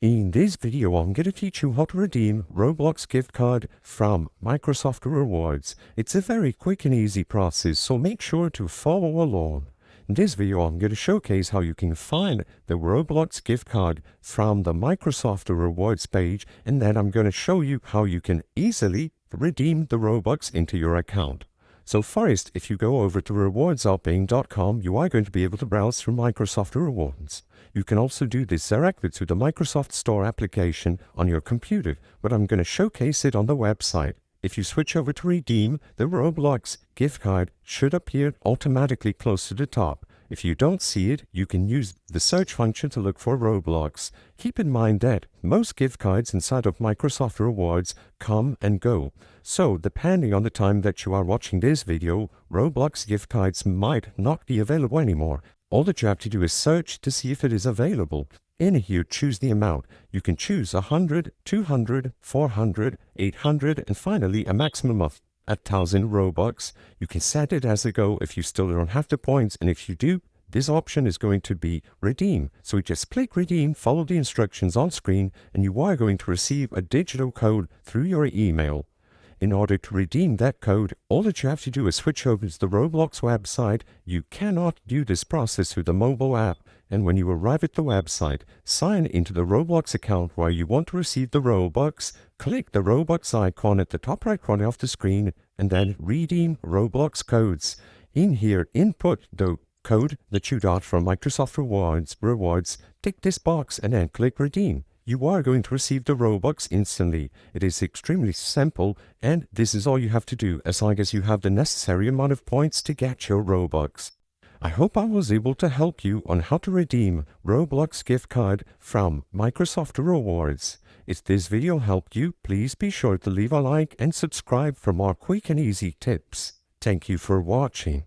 In this video, I'm going to teach you how to redeem Roblox gift card from Microsoft Rewards. It's a very quick and easy process, so make sure to follow along. In this video, I'm going to showcase how you can find the Roblox gift card from the Microsoft Rewards page, and then I'm going to show you how you can easily redeem the Robux into your account. So first, if you go over to rewardsoutpaying.com, you are going to be able to browse through Microsoft Rewards. You can also do this directly through the Microsoft Store application on your computer, but I'm going to showcase it on the website. If you switch over to redeem, the Roblox gift card should appear automatically close to the top. If you don't see it, you can use the search function to look for Roblox. Keep in mind that most gift cards inside of Microsoft Rewards come and go. So, depending on the time that you are watching this video, Roblox gift cards might not be available anymore. All that you have to do is search to see if it is available. In here, choose the amount. You can choose 100, 200, 400, 800, and finally a maximum of 1,000 Robux. You can set it as a go if you still don't have the points, and if you do, this option is going to be redeem. So you just click redeem, follow the instructions on screen, and you are going to receive a digital code through your email. In order to redeem that code, all that you have to do is switch over to the Roblox website. You cannot do this process through the mobile app. And when you arrive at the website, sign into the Roblox account where you want to receive the Robux, click the Robux icon at the top right corner of the screen, and then redeem Roblox codes. In here, input the code that you got from Microsoft Rewards, tick this box, and then click redeem. You are going to receive the Robux instantly. It is extremely simple, and this is all you have to do as long as you have the necessary amount of points to get your Robux. I hope I was able to help you on how to redeem Roblox gift card from Microsoft Rewards. If this video helped you, please be sure to leave a like and subscribe for more quick and easy tips. Thank you for watching.